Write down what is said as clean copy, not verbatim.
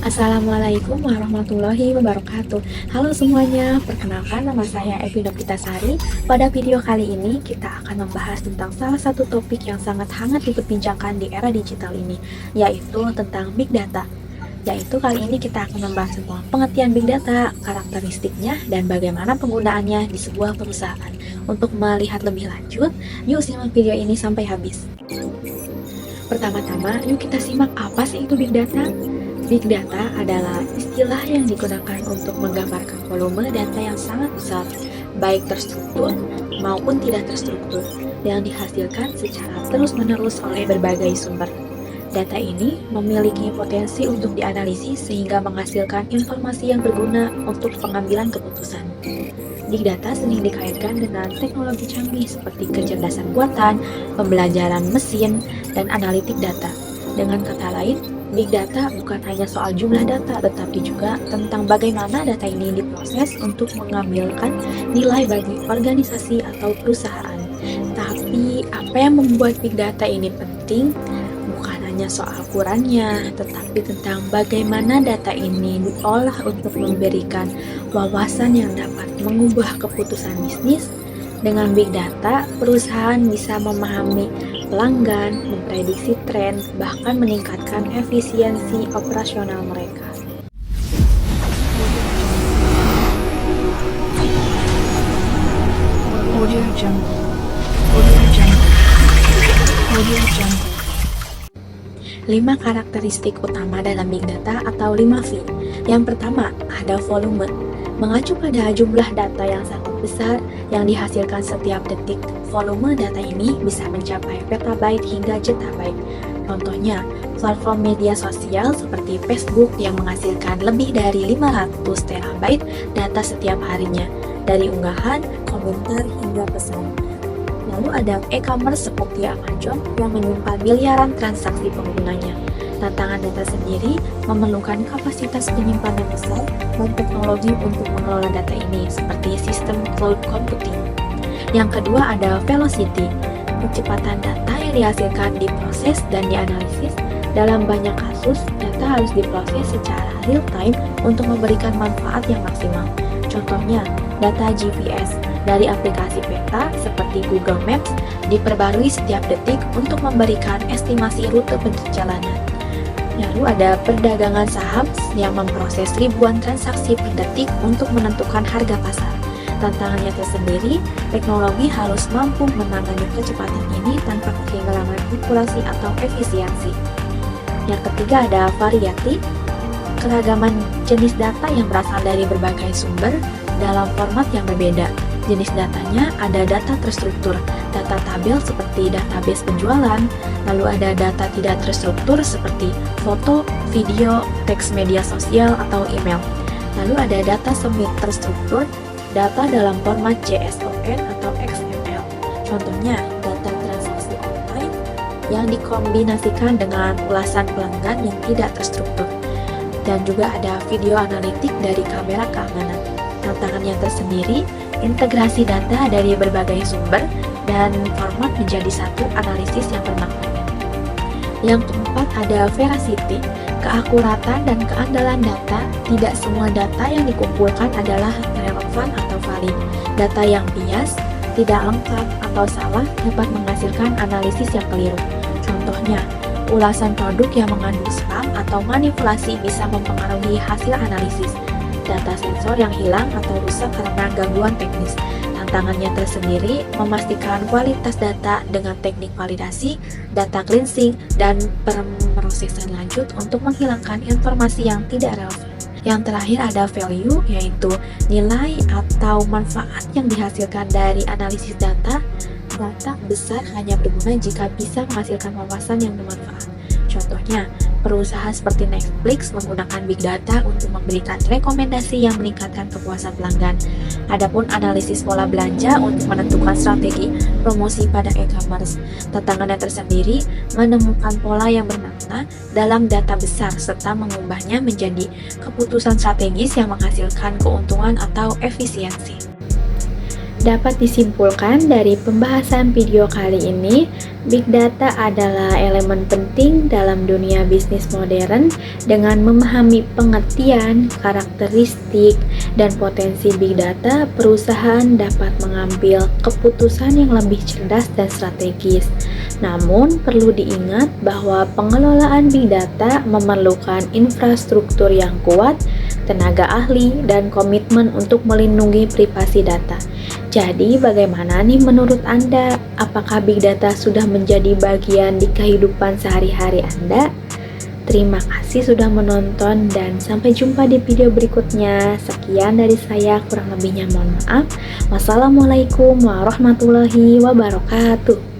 Assalamualaikum warahmatullahi wabarakatuh. Halo semuanya, perkenalkan nama saya Evi Novitasari. Pada video kali ini kita akan membahas tentang salah satu topik yang sangat hangat diperbincangkan di era digital ini, yaitu tentang Big Data. Yaitu kali ini kita akan membahas tentang pengertian Big Data, karakteristiknya, dan bagaimana penggunaannya di sebuah perusahaan. Untuk melihat lebih lanjut, yuk simak video ini sampai habis. Pertama-tama, yuk kita simak apa sih itu Big Data. Big Data adalah istilah yang digunakan untuk menggambarkan volume data yang sangat besar, baik terstruktur maupun tidak terstruktur, yang dihasilkan secara terus-menerus oleh berbagai sumber. Data ini memiliki potensi untuk dianalisis sehingga menghasilkan informasi yang berguna untuk pengambilan keputusan. Big Data sering dikaitkan dengan teknologi canggih seperti kecerdasan buatan, pembelajaran mesin, dan analitik data. Dengan kata lain, Big Data bukan hanya soal jumlah data, tetapi juga tentang bagaimana data ini diproses untuk mengambilkan nilai bagi organisasi atau perusahaan. Tapi, apa yang membuat Big Data ini penting? Bukan hanya soal ukurannya, tetapi tentang bagaimana data ini diolah untuk memberikan wawasan yang dapat mengubah keputusan bisnis. Dengan Big Data, perusahaan bisa memahami pelanggan, memprediksi tren, bahkan meningkatkan efisiensi operasional mereka. Audio Jungle. Audio Jungle. Audio Jungle. 5 karakteristik utama dalam Big Data atau 5V. Yang pertama, ada volume. Mengacu pada jumlah data yang sangat besar yang dihasilkan setiap detik, volume data ini bisa mencapai petabyte hingga zettabyte. Contohnya, platform media sosial seperti Facebook yang menghasilkan lebih dari 500 terabyte data setiap harinya, dari unggahan, komentar, hingga pesan. Lalu ada e-commerce seperti Amazon yang menyimpan miliaran transaksi penggunanya. Tantangan data sendiri memerlukan kapasitas penyimpanan besar dan teknologi untuk mengelola data ini, seperti sistem cloud computing. Yang kedua ada velocity, kecepatan data yang dihasilkan diproses dan dianalisis. Dalam banyak kasus, data harus diproses secara real time untuk memberikan manfaat yang maksimal. Contohnya, data GPS dari aplikasi peta seperti Google Maps diperbarui setiap detik untuk memberikan estimasi rute perjalanan. Lalu ada perdagangan saham yang memproses ribuan transaksi per detik untuk menentukan harga pasar. Tantangannya tersendiri, teknologi harus mampu menangani kecepatan ini tanpa kehilangan manipulasi atau efisiensi. Yang ketiga ada variety, keragaman jenis data yang berasal dari berbagai sumber dalam format yang berbeda. Jenis datanya ada data terstruktur, data tabel seperti database penjualan, lalu ada data tidak terstruktur seperti foto, video, teks media sosial, atau email. Lalu ada data semi terstruktur, data dalam format JSON atau XML. Contohnya, data transaksi online yang dikombinasikan dengan ulasan pelanggan yang tidak terstruktur. Dan juga ada video analitik dari kamera keamanan. Tantangannya tersendiri, integrasi data dari berbagai sumber dan format menjadi satu analisis yang bermakna. Yang keempat ada veracity, keakuratan dan keandalan data. Tidak semua data yang dikumpulkan adalah relevan atau valid. Data yang bias, tidak lengkap atau salah dapat menghasilkan analisis yang keliru. Contohnya, ulasan produk yang mengandung spam atau manipulasi bisa mempengaruhi hasil analisis. Data sensor yang hilang atau rusak karena gangguan teknis. Tantangannya tersendiri memastikan kualitas data dengan teknik validasi, data cleansing, dan pemrosesan lanjut untuk menghilangkan informasi yang tidak relevan. Yang terakhir ada value, yaitu nilai atau manfaat yang dihasilkan dari analisis data. Data besar hanya berguna jika bisa menghasilkan wawasan yang bermanfaat. Contohnya, perusahaan seperti Netflix menggunakan Big Data untuk memberikan rekomendasi yang meningkatkan kepuasan pelanggan. Adapun analisis pola belanja untuk menentukan strategi promosi pada e-commerce. Tantangannya tersendiri menemukan pola yang bermakna dalam data besar serta mengubahnya menjadi keputusan strategis yang menghasilkan keuntungan atau efisiensi. Dapat disimpulkan dari pembahasan video kali ini, Big Data adalah elemen penting dalam dunia bisnis modern. Dengan memahami pengertian, karakteristik, dan potensi Big Data, perusahaan dapat mengambil keputusan yang lebih cerdas dan strategis. Namun, perlu diingat bahwa pengelolaan Big Data memerlukan infrastruktur yang kuat, tenaga ahli, dan komitmen untuk melindungi privasi data. Jadi, bagaimana nih menurut Anda? Apakah Big Data sudah menjadi bagian di kehidupan sehari-hari Anda? Terima kasih sudah menonton dan sampai jumpa di video berikutnya. Sekian dari saya, kurang lebihnya mohon maaf. Wassalamualaikum warahmatullahi wabarakatuh.